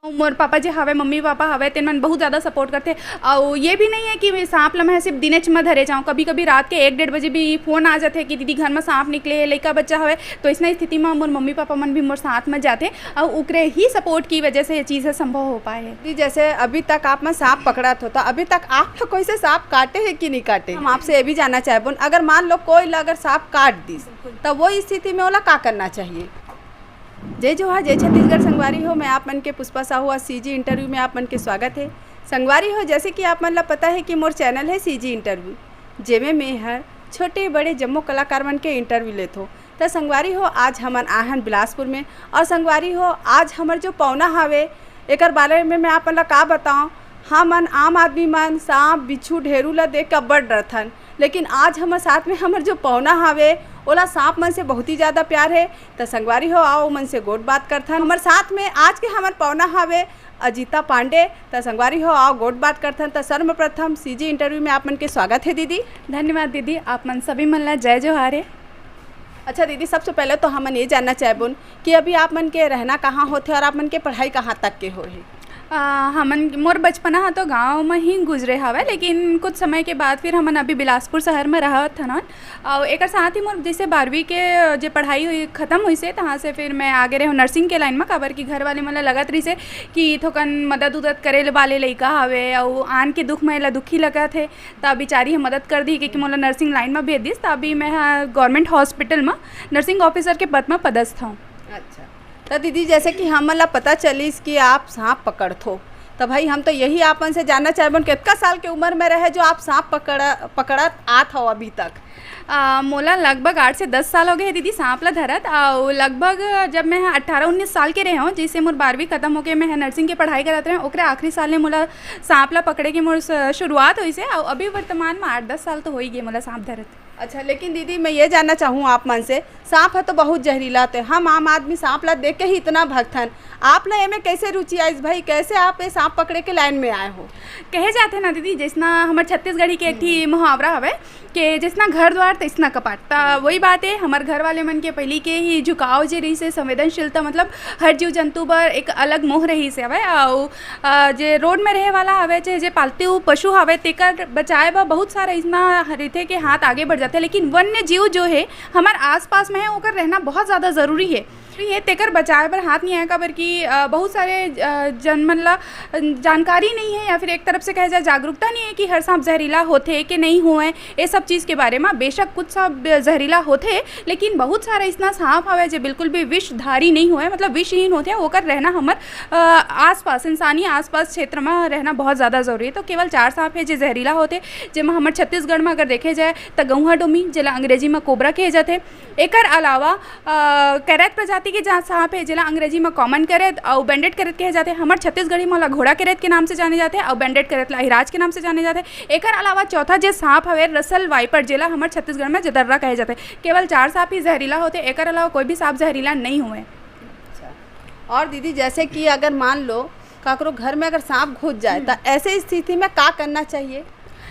मोर पापा जी हवे, mummy papa हवे, तेन मन बहुत ज़्यादा सपोर्ट करते। और ये भी नहीं है कि सांप ल मैं सिर्फ दिनेच में धरे जाऊँ, कभी कभी रात के 1-1:30 बजे भी फ़ोन आ जाते कि दीदी घर में सांप निकले, लड़का बच्चा हवे। तो इस स्थिति में मोर मम्मी पापा मन भी मोर साथ में जाते और उकरे ही सपोर्ट की वजह से ये चीज़ें संभव हो पाए है। जैसे अभी तक आप में सांप पकड़ा था, अभी तक आप कोई से सांप काटे है कि नहीं काटे? हम आपसे ये भी जानना चाहे अगर मान लो कोई अगर सांप काट दी तो वो स्थिति में ओला क्या करना चाहिए? जय जोहार, जय छत्तीसगढ़। संगवारी हो, मैं आप मन के पुष्पा साहू और सीजी इंटरव्यू में आप मन के स्वागत है। संगवारी हो, जैसे कि आप मन ला पता है कि मोर चैनल है सीजी इंटरव्यू, जेमे मैं हर छोटे बड़े जम्मो कलाकार मन के इंटरव्यू लेत हो। तो संगवारी हो, आज हमन आहन बिलासपुर में, और संगवारी हो आज हमार जो पौना हवे एक बारे में मैं आप मन ला का बताऊँ। हमन आम आदमी मन सांप बिच्छू ढेरू ला देख के बड़ डरथन, लेकिन आज हमारे साथ में हमार जो पौना हवे ओला सांप मन से बहुत ही ज़्यादा प्यार है। तो संगवारी हो, आओ मन से गोट बात करथन। हमारे साथ में आज के हमार पौना हवे अजीता पांडे। तो संगवारी हो, आओ गोट बात करथन। तो सर्वप्रथम सीजी इंटरव्यू में आप मन के स्वागत है दीदी। धन्यवाद दीदी, आप मन सभी मन ला जय जोहार है। अच्छा दीदी, सबसे पहले तो हमन ये जानना चाहेबुन कि अभी आप मन के रहना कहाँ होते और आप मन के पढ़ाई कहाँ तक के हो है? हमन मोर बचपना हा तो गांव में ही गुजरे हवे, लेकिन कुछ समय के बाद फिर हमन अभी बिलासपुर शहर में रहत हन। और एक साथ ही मोर जैसे 12वीं के जो पढ़ाई हुई ख़त्म हुई से तहाँ से फिर मैं आगे रहे नर्सिंग के लाइन में, काबर की घर वाले मन लगत रही से कि थोकन मदद उदद करे वाले लइका हवे और आन के दुख में दुखी लगत है। तब बेचारी हम मदद कर दी कि मोला नर्सिंग लाइन में भेज दिस। अभी मैं गवर्नमेंट हॉस्पिटल में नर्सिंग ऑफिसर के पद में पदस्थ हूँ। अच्छा, तो दीदी जैसे कि हमन ला पता चलिस कि आप सांप पकड़थो, तो भाई हम तो यही आपन से जानना चाहेबन कितना साल के उम्र में रहे जो आप सांप पकड़त आत हो अभी तक? मोला लगभग 8 से 10 साल हो गए दीदी सांप ला धरत। और लगभग जब मैं 18-19 साल के रहे हूँ, जैसे मोर 12वीं खत्म हो गए, मैं नर्सिंग की पढ़ाई करत रहे, ओकरे आखिरी साल में मोला सांप ला पकड़े के मोर शुरुआत हुई से। और अभी वर्तमान में 8-10 साल तो हो ही गए मोला सांप धरत। अच्छा, लेकिन दीदी मैं ये जानना चाहूँ आप मन से, सांप है तो बहुत जहरीला थे, हम आम आदमी सांप ला देख के ही इतना भगथन, आप ला में कैसे रुचि आई भाई? कैसे आप ये सांप पकड़े के लाइन में आए हो? कहे जाते ना दीदी, जिसना हमारे छत्तीसगढ़ी के एक ही मुहावरा हवे कि जिसना घर द्वार तैसना कपाट। तो वही बात है, हमारे घर वाले मन के पहले के ही झुकाव जे रही से, संवेदनशीलता, मतलब हर जीव जंतु पर एक अलग मोह रही से हवे। और जे रोड में रहे वाला हवे, जे पालतू पशु हवे, तेकर बचाए बा बहुत सारा इतना हरिथे के हाथ आगे बढ़ जाते, लेकिन वन्य जीव जो है हमारे आसपास में है, ओकर रहना बहुत ज़्यादा ज़रूरी है। ये तेकर बचाए पर हाथ नहीं आए, काबर की बहुत सारे जनमन ला जानकारी नहीं है, या फिर एक तरफ से कहे जाए जागरूकता नहीं है कि हर सांप जहरीला होते कि नहीं हुए, ये सब चीज़ के बारे में। बेशक कुछ सांप जहरीला होते, लेकिन बहुत सारा इतना सांप हवे जो बिल्कुल भी विषधारी नहीं हुए, मतलब विषहीन होते हैं, होकर रहना हमारे आसपास, इंसानी आसपास क्षेत्र में रहना बहुत ज़्यादा ज़रूरी है। तो केवल 4 सांप है जो जहरीला होते, जिसमें हमारे छत्तीसगढ़ में अगर देखे जाए तो गौहा डोमी, जिला अंग्रेजी में कोबरा कहे जाते। एक अलावा कैरेत प्रजाति के जहाँ सांप है, जिला अंग्रेजी में कॉमन कैरेत और बैंडेड कैरेत कहे जाते हैं। हमारे छत्तीसगढ़ी में घोड़ा कैरेत के नाम से जाने जाते हैं, और बैंडेड कैरेत लाहिराज के नाम से जाने जाते हैं। एक अलावा चौथा जो सांप हवे रसल वाइपर, जिला हमारे छत्तीसगढ़ में जदर्रा कहे जाते हैं। केवल 4 सांप ही जहरीला होते, एक अलावा कोई भी सांप जहरीला नहीं हुए। अच्छा, और दीदी जैसे कि अगर मान लो काकरो घर में अगर सांप घुस जाए तो ऐसे स्थिति में क्या करना चाहिए?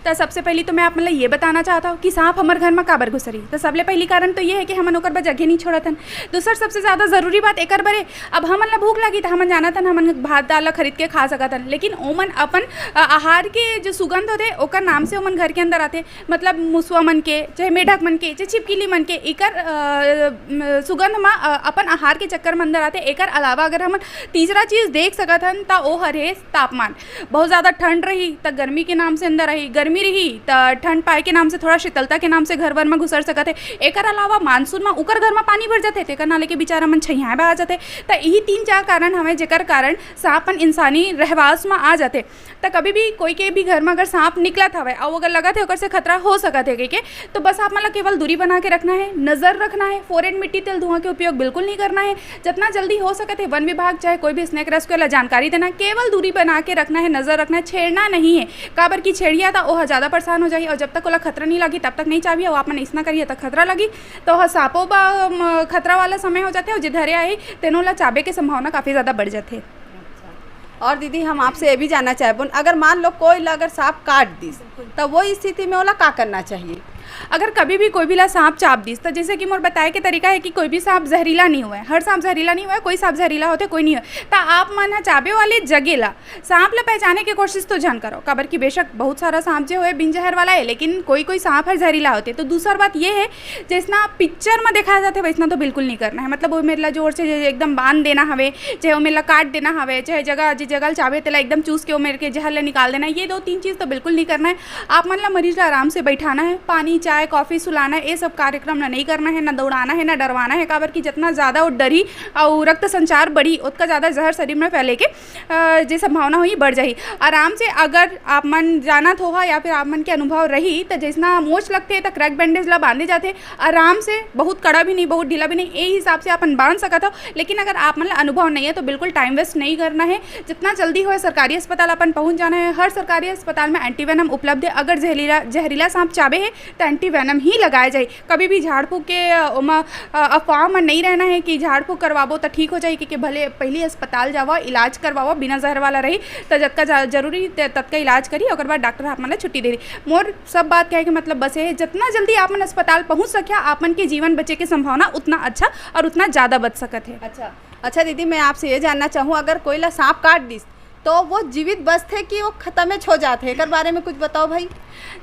तो सबसे पहली तो मैं आप मतलब ये बताना चाहता हूँ कि सांप हमारे घर में काबर घुस रही। तो सबले पहली कारण तो ये है कि हमन ओकर पर जगह नहीं छोड़त हन। दूसरा सबसे ज़्यादा ज़रूरी बात एक बारे, अब हमन ला भूख लगी तो हमन जानत हन हमन भात दाल खरीद के खा सकत हन, लेकिन ओमन अपन आहार के जो सुगंध होते ओकर नाम से ओमन घर के अंदर आते, मतलब मुसवा मन के, चाहे मेढक मन के, चाहे छिपकली मन के, एकर सुगंध में अपन आहार के चक्कर में अंदर आते। एकर अलावा अगर हमन तीसरा चीज़ देख सकत हन तो वो हरे तापमान। बहुत ज़्यादा ठंड रही तो गर्मी के नाम से अंदर रही, गर्मी रही तो ठंड पाए के नाम से थोड़ा शीतलता के नाम से घर भर में घुसर सकत है। एक अलावा मानसून में उकर घर में पानी भर जाते, तेकर नाले के बेचारा मन छैया आ जाते। तो यही 3-4 कारण हमें जेकर कारण सांपन इंसानी रहवास में आ जाते। तो कभी भी कोई के भी घर में अगर सांप निकलत हवे और अगर लगा थे से खतरा हो सकत है के, तो बस आप मतलब केवल दूरी बना के रखना है, नज़र रखना है, फोरेन मिट्टी तेल धुआं के उपयोग बिल्कुल नहीं करना है। जितना जल्दी हो सकते वन विभाग चाहे कोई भी स्नेक रेस्क्यू वाला जानकारी देना, केवल दूरी बना के रखना है, नज़र रखना है, छेड़ना नहीं है। काबर की छेड़िया था वो ज़्यादा परेशान हो जाए, और जब तक ओला खतरा नहीं लगी तब तक नहीं चाहिए। और आपने इसना करिए तो खतरा लगी तो सांपों बा खतरा वाला समय हो जाते, और जिधरे आई तेनों ला चाबे की संभावना काफ़ी ज़्यादा बढ़ जाते है। और दीदी हम आपसे ये भी जानना चाहेबुन, अगर मान लो कोई अगर सांप काट दी तो वो स्थिति में ओला क्या करना चाहिए? अगर कभी भी कोई भी ला सांप चाप दिस तो जैसे कि मोर बताए के तरीका है कि कोई भी सांप जहरीला नहीं हुआ है, हर सांप जहरीला नहीं हुआ है, कोई सांप जहरीला होते कोई नहीं हुआ तो आप मन है चाबे वाले जगह ला सांप ला पहचाने की कोशिश तो जान करो। काबर की बेशक बहुत सारा सांप जो है बिन जहर वाला है, लेकिन कोई कोई सांप है जहरीला होते। तो दूसरा बात ये है जैसा पिक्चर में दिखाया जाता है वैसा तो बिल्कुल नहीं करना है। मतलब वो मेरे ला जोर से एकदम बांध देना हवे, चाहे वो मेरे ला काट देना हवे, चाहे जगह जिस जगह चाबे तेला एकदम चूस के वो मेरे के जहर ला निकाल देना, ये 2-3 चीज़ तो बिल्कुल नहीं करना है। आप मन ला मरीज ला आराम से बैठाना है, पानी चाय कॉफ़ी सुलाना है, ये सब कार्यक्रम ना नहीं करना है, ना दौड़ाना है, ना डरवाना है। काबर की जितना ज़्यादा वो डरी और रक्त संचार बढ़ी उतना ज़्यादा जहर शरीर में फैले के जो संभावना हुई बढ़ जाही। आराम से अगर आप मन जानत होगा या फिर आप मन के अनुभव रही तो जैसा मोच लगते है तो क्रैक बैंडेज ला बांधे जाते आराम से, बहुत कड़ा भी नहीं बहुत ढीला भी नहीं, यही हिसाब से अपन बांध सकता हो। लेकिन अगर आप मन अनुभव नहीं है तो बिल्कुल टाइम वेस्ट नहीं करना है, जितना जल्दी हो सरकारी अस्पताल अपन पहुंच जाना है। हर सरकारी अस्पताल में एंटीवेनम उपलब्ध है। अगर जहरीला सांप चाबे है तो एंटीवेनम ही लगाया जाए। कभी भी झाड़ फूक के अफवाह में नहीं रहना है कि झाड़ फूक करवाबो तो ठीक हो जाए, क्योंकि भले पहले अस्पताल जावा इलाज करवाओ, बिना जहर वाला रही तो जतका जरूरी तत्का इलाज करी और बाद डॉक्टर आप मन छुट्टी दे रही। मोर सब बात कहे कि मतलब बस है जितना जल्दी आप मन अस्पताल पहुंच सके आप मन के जीवन बचे की संभावना उतना अच्छा और उतना ज़्यादा बच सकत है। अच्छा दीदी, मैं आपसे ये जानना चाहूँ अगर कोई ला सांप काट दिस तो वो जीवित बचते कि वो खत्म हो जाते हैं, एक बारे में कुछ बताओ भाई।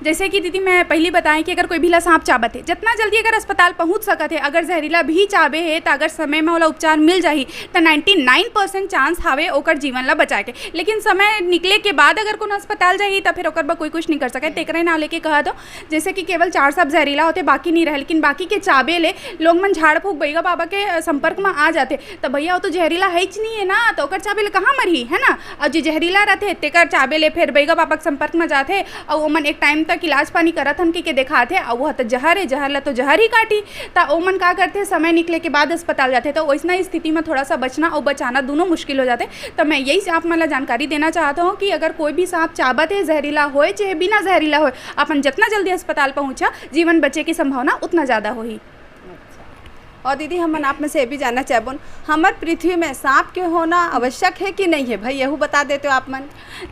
जैसे कि दीदी मैं पहले बताएं कि अगर कोई भी ला सांप चाबत है जितना जल्दी अगर अस्पताल पहुंच सकते है, अगर जहरीला भी चाबे है तो अगर समय में वाला उपचार मिल जाही तो 99% चांस हावे ओकर जीवन ला बचा के। लेकिन समय निकले के बाद अगर कोनो अस्पताल जाही तो फिर ओकर बा कोई कुछ नहीं कर सके। तेकरे ना लेके कहा तो जैसे कि केवल 4 सांप जहरीला होते बाकी नहीं रहे, लेकिन बाकी के चाबे ले लोग मन झाड़ फूक बैगा बाबा के संपर्क में आ जाते तो भैया वो तो जहरीला है ही नहीं है ना, तो ओकर चाबे ले कहाँ मरही है ना। और जो जहरीला रहते तेकर चाबे ले फिर बैगा बाबा के संपर्क में जाते और वो मन एक टाइम तक इलाज पानी करत हन के दिखाते और वह तो जहर है, जहर ला तो जहर ही काटी। तो वो मन का करते समय निकले के बाद अस्पताल जाते तो वैसा स्थिति में थोड़ा सा बचना और बचाना दोनों मुश्किल हो जाते। तो मैं यही से आप मन ला जानकारी देना चाहता हूँ कि अगर कोई भी सांप चाबत है जहरीला होए चाहे बिना जहरीला होए, अपन जितना जल्दी अस्पताल पहुँचा जीवन बचे की संभावना उतना ज़्यादा होगी। और दीदी हम आप में से ये भी जानना चाहबन हमार पृथ्वी में सांप के होना आवश्यक है कि नहीं है भाई, यहू बता देते हो आप मन।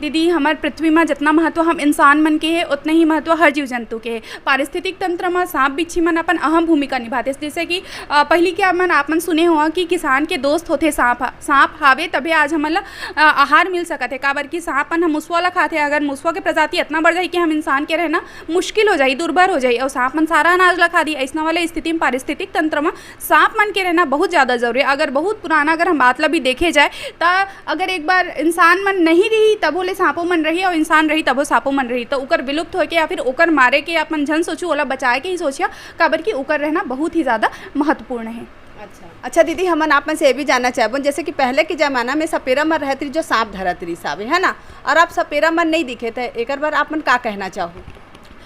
दीदी हमारे पृथ्वी में जितना महत्व हम इंसान मन के है उतना ही महत्व हर जीव जंतु के है। पारिस्थितिक तंत्र में सांप बिच्छी मन अपन अहम भूमिका निभाते। जैसे कि पहली के आप मन सुने हुआ कि किसान के दोस्त होते सांप हावे तभी आज हमन आहार मिल सकत है। काबर की सांप मन हम मुसवा ला खाते, अगर मुसवा के प्रजाति इतना बढ़ जाए कि हम इंसान के रहना मुश्किल हो जाए, दुर्भर हो जाए और सांप मन सारा अनाज ला खा दी। ऐसा वाले स्थिति में पारिस्थितिक तंत्र में सांप मन के रहना बहुत ज़्यादा जरूरी है। अगर बहुत पुराना अगर हम बात ला भी देखे जाए तो अगर एक बार इंसान मन नहीं रही तब बोले सांपों मन रही और इंसान रही तब वो सांपों मन रही, तो उकर विलुप्त होके या फिर उकर मारे के अपन जन सोचू ओला बचाए के ही सोचिया। काबर की उकर रहना बहुत ही ज़्यादा महत्वपूर्ण है। अच्छा दीदी हमन आप में से ये भी जानना चाहबन जैसे कि पहले के ज़माना में सपेरा मन रहती जो सांप धरतरी सावे है ना, और अब सपेरा मन नहीं दिखे थे, एक बार आप मन का कहना चाहो।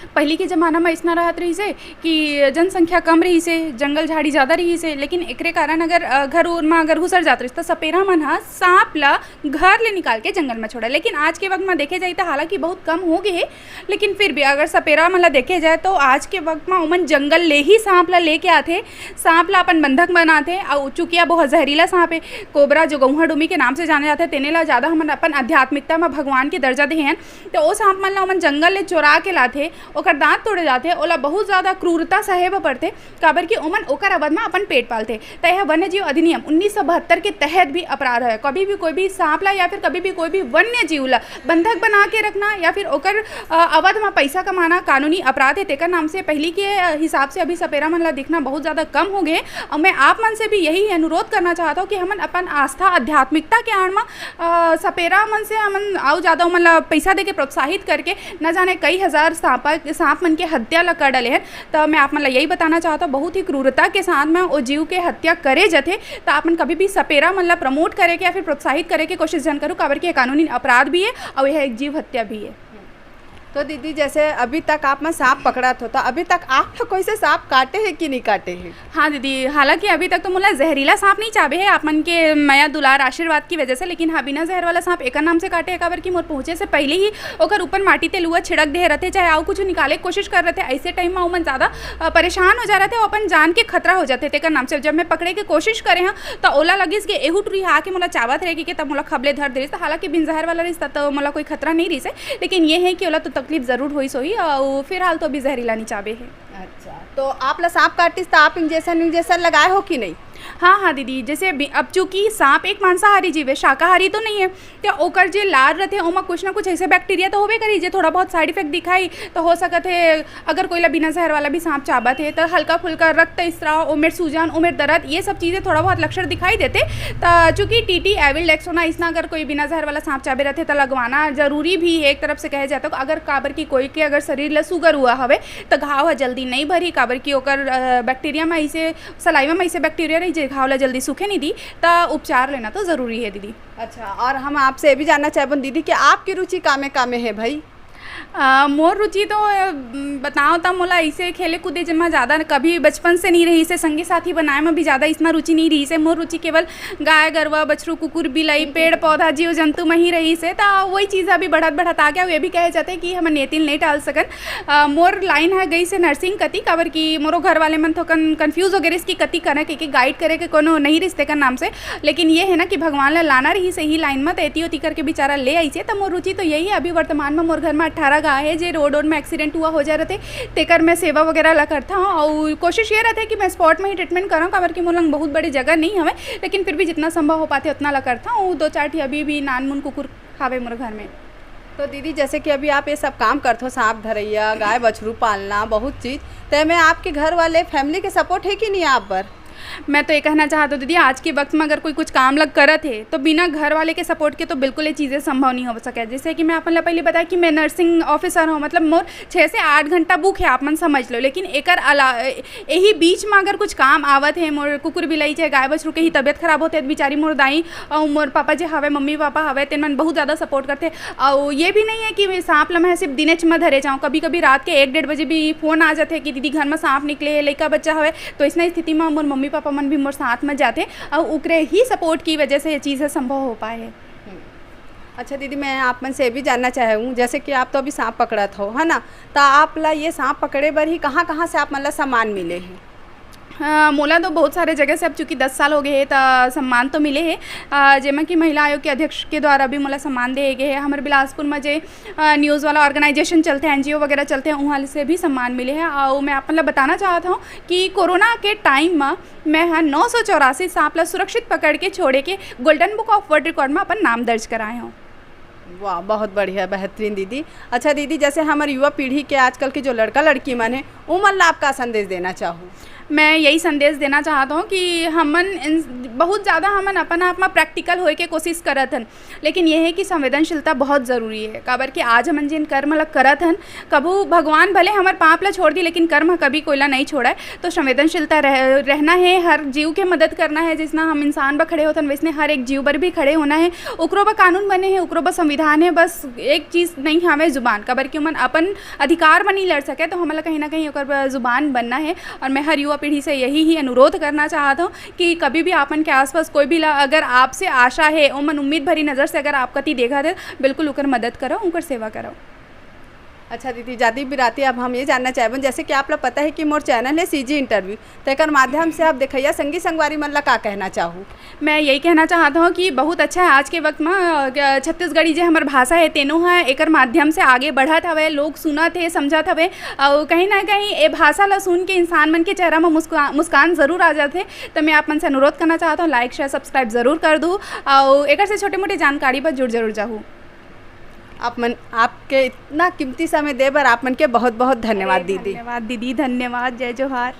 पहले के ज़माना में इतना रहत रही से कि जनसंख्या कम रही से, जंगल झाड़ी ज़्यादा रही से, लेकिन एकरे कारण अगर घर उर में अगर घुसर जात रही तो सपेरा मन हा सांप ला घर ले निकाल के जंगल में छोड़ा। लेकिन आज के वक्त में देखे जाए तो हालांकि बहुत कम हो गए है, लेकिन फिर भी अगर सपेरा मन ला देखे जाए तो आज के वक्त में उमन जंगल ले ही सांप ला लेके आते, सांप ला अपन बंधक बनाते। और चूँकि बहुत जहरीला सांप है, कोबरा जो गौहा डूमी के नाम से जाने जाते हैं, तेने ला ज़्यादा हमन अपन आध्यात्मिकता में भगवान के दर्जा दे हैं, तो वो सांप मन ला उमन जंगल ले चुरा के लाते, ओकर दांत तोड़े जाते, ओला बहुत ज़्यादा क्रूरता सहे पड़ते। काबर की उमन ओकर अवध में अपन पेट पालते। तो यह वन्य जीव अधिनियम 1972 के तहत भी अपराध है। कभी भी कोई भी सांप ला या फिर कभी भी कोई भी वन्य जीव ला बंधक बना के रखना या फिर ओकर अवध में पैसा कमाना कानूनी अपराध है। तेकर नाम से पहले के हिसाब से अभी सपेरा मन ला दिखना बहुत ज़्यादा कम हो गए। और मैं आप मन से भी यही अनुरोध करना चाहता हूँ कि हमन अपन आस्था आध्यात्मिकता के आड़ में सपेरा मन से हमन आओ ज़्यादा मन ला पैसा दे के प्रोत्साहित करके न जाने कई हज़ार सांप मन के हत्या ला कर डले हैं। तो मैं आप मन ला यही बताना चाहता हूँ बहुत ही क्रूरता के साथ में वो जीव के हत्या करे जाते। तो आप मन कभी भी सपेरा मन ला प्रमोट करे के या फिर प्रोत्साहित करे के कोशिश जन करूँ, काबर के कानूनी अपराध भी है और यह एक जीव हत्या भी है। तो दीदी जैसे अभी तक आप में सांप पकड़ा था, अभी तक आप तो कोई से सांप काटे हैं कि नहीं काटे हैं? हाँ दीदी, हालांकि अभी तक तो मुला जहरीला सांप नहीं चाबे है आप मन के माया दुलार आशीर्वाद की वजह से, लेकिन हाँ बिना जहर वाला सांप एक नाम से काटे है। काबर की मोर पहुँचे से पहले ही ओकर ऊपर माटी तेलुआ छिड़क दे रहते, चाहे आओ कुछ निकाले कोशिश कर रहे थे। ऐसे टाइम में मन ज़्यादा परेशान हो जा रहे थे, अपन जान के खतरा हो जाते थे। नाम से जब मैं पकड़े के कोशिश करे हैं तो ओला लगिस के एहू टूरी आके मोला चावत रहेगी कि तब मोला खबले धर दे। हालांकि बिन जहर वाला रिश्ता तो मोला कोई खतरा नहीं रही से, लेकिन ये है कि ओला तो तकलीफ ज़रूर हुई सोई और फिलहाल तो अभी जहरीला नहीं चाबे है। अच्छा, तो आप ला सांप काटिस तो आप इंजेक्शन लगाए हो कि नहीं? हाँ हाँ दीदी, जैसे अब चूंकि सांप एक मांसाहारी जीव है, शाकाहारी तो नहीं है, तो ओकर जे लार रहते ओमा कुछ ना कुछ ऐसे बैक्टीरिया तो होबे करी जे थोड़ा बहुत साइड इफेक्ट दिखाई तो हो सकत है। अगर कोई ला बिना जहर वाला भी सांप चाबत है तो हल्का फुल्का रक्त स्त्राव, उमेर सूजन, उमेर दर्द, ये सब चीज़ें थोड़ा बहुत लक्षण दिखाई देते। तो चूँकि टीटी एविल डेक्सोना इसना अगर कोई बिना जहर वाला सांप चाबे रहते तो लगवाना जरूरी भी है। एक तरफ से कहे जाता है अगर काबर की कोई के अगर शरीर ला सुगर हुआ हवे तो घाव जल्दी नहीं भरी, काबर की ओकर बैक्टीरिया में ऐसे सलाइवा में ऐसे बैक्टीरिया रही जे घाव ला जल्दी सूखे नहीं दी, तो उपचार लेना तो ज़रूरी है दीदी। अच्छा, और हम आपसे ये भी जानना चाहेबन दीदी कि आपकी रुचि कामे कामे है भाई? मोर रुचि तो बताओ तब मोला ऐसे खेले कूदे जमा ज़्यादा कभी बचपन से नहीं रही से, संगी साथी बनाए में भी ज़्यादा इसमें रुचि नहीं रही से। मोर रुचि केवल गाय गरवा बछरू कुकुर बिलाई पेड़ पौधा जीव जंतु में ही रही से। तो वही चीज़ अभी बढ़त आ गया। ये भी कहे जाते कि हम नेतिल नहीं टाल सकन। मोर लाइन है गई से नर्सिंग कति, काबर की मोरो घर वाले मन थोकन कन्फ्यूज़ हो गए इसकी कति करे कि गाइड करे के कोनो नहीं रिश्ते का नाम से। लेकिन ये है ना कि भगवान ला लाना रही सही लाइन में तो एती ओती करके बेचारा ले आई से। तो मोर रुचि तो यही है। अभी वर्तमान में मोर घर में 18 गाय है जे रोड में एक्सीडेंट हुआ हो जा रहे थे, तेकर मैं सेवा वगैरह ला करता हूँ। और कोशिश ये रहता है कि मैं स्पॉट में ही ट्रीटमेंट कराऊँ, काबर की मोर बहुत बड़ी जगह नहीं हमें, लेकिन फिर भी जितना संभव हो पाते उतना ला करता हूँ। 2-4 अभी भी नान मुन कुकुर खावे मोर घर में। तो दीदी जैसे कि अभी आप ये सब काम करते हो, सांप धरैया, गाय बछरू पालना, बहुत चीज़, तो मैं आपके घर वाले फैमिली के सपोर्ट है कि नहीं आप पर? मैं तो ये कहना चाहता हूँ दीदी, आज के वक्त में अगर कोई कुछ काम लग करत है तो बिना घर वाले के सपोर्ट के तो बिल्कुल ये चीज़ें संभव नहीं हो सके। जैसे कि मैं अपन पहले बताया कि मैं नर्सिंग ऑफिसर हूँ, मतलब मोर 6 से 8 घंटा बुक है, आप मन समझ लो। लेकिन एकर यही बीच में अगर कुछ काम आवत है, मोर कुकुर बिलाई चाहे गाय बछरू के ही तबियत खराब होते है, बेचारी मोर दाई और मोर पापा जे हवे, मम्मी पापा हवे, तेन मन बहुत ज़्यादा सपोर्ट करते। और ये भी नहीं है कि सांप ला मैं सिर्फ दिने में धरे जाऊँ, कभी कभी रात के 1-1:30 बजे भी फ़ोन आ जाते कि दीदी घर में सांप निकले है, लड़का बच्चा हवे। तो इस स्थिति में मोर मम्मी पापा मन भी मोर साथ में जाते और उकरे ही सपोर्ट की वजह से ये चीज़ें संभव हो पाए है। अच्छा दीदी, मैं आप मन से ये भी जानना चाहूँ, जैसे कि आप तो अभी सांप पकड़त हो, है ना, तो आप ला ये सांप पकड़े बर ही कहाँ से आप मतलब सामान मिले हैं? मोला तो बहुत सारे जगह से अब चूँकि 10 साल हो गए हैं तो सम्मान तो मिले हैं, जेमा कि महिला आयोग के अध्यक्ष के द्वारा भी मोला सम्मान दिए गए हैं। हमारे बिलासपुर में जो न्यूज़ वाला ऑर्गेनाइजेशन चलते हैं, NGO वगैरह चलते हैं, वहाँ से भी सम्मान मिले हैं। और मैं आप मतलब बताना चाहता हूँ कि कोरोना के टाइम में मैं 984 सांप ला सुरक्षित पकड़ के छोड़े के golden book of world record में अपन नाम दर्ज कराए हूँ। वाह, बहुत बढ़िया, बेहतरीन दीदी। अच्छा दीदी, जैसे हमारी युवा पीढ़ी के आजकल के जो लड़का लड़की मन है, उमन ला आपका संदेश देना चाहूँ? मैं यही संदेश देना चाहता हूँ कि हमन बहुत ज़्यादा हमन अपन आप में प्रैक्टिकल होए के कोशिश करत हन, लेकिन यह है कि संवेदनशीलता बहुत ज़रूरी है। काबर कि आज हमन जिन कर्म ला करत हन, कबू भगवान भले हमारे पाप ला छोड़ दी लेकिन कर्म कभी कोई ला नहीं छोड़ा है। तो संवेदनशीलता रहना है, हर जीव के मदद करना है। जिसना हम इंसान पर खड़े होते हैं वैसे हर एक जीव पर भी खड़े होना है। उकरो पर कानून बने हैं, उकरो पर संविधान है, बस एक चीज़ नहीं हमें जुबान, काबर कि हमन अपन अधिकार में नहीं लड़ सके तो हमारा कहीं ना कहीं ओकर जुबान बनना है। और मैं हर युवा पीढ़ी से यही ही अनुरोध करना चाहता हूँ कि कभी भी आपन के आसपास कोई भी अगर आपसे आशा है, उमन उम्मीद भरी नज़र से अगर आप कति देखा थे, बिल्कुल उकर मदद करो, उनकर सेवा करो। अच्छा दीदी, जाती बिराती अब हम ये जानना चाहेबन, जैसे कि आप लोग पता है कि मोर चैनल है CG इंटरव्यू, तो एक माध्यम से आप देखिए संगी संगवारी मन ला का कहना चाहूँ? मैं यही कहना चाहता हूँ कि बहुत अच्छा है आज के वक्त में छत्तीसगढ़ी जो हमार भाषा है तेनो है एक माध्यम से आगे बढ़त हवे, लोग सुनत है, समझत हवे। और कहीं ना कहीं ये भाषा ला सुन के इंसान मन के चेहरा में मुस्कान ज़रूर आ जाते। तो मैं आप मन से अनुरोध करना चाहता हूँ, लाइक शेयर सब्सक्राइब ज़रूर कर दूँ और एक से छोटे मोटे जानकारी पर जुड़ जरूर जाऊँ। आपके इतना कीमती समय दे बर आप मन के बहुत बहुत धन्यवाद दीदी। धन्यवाद दीदी, धन्यवाद। जय जोहार।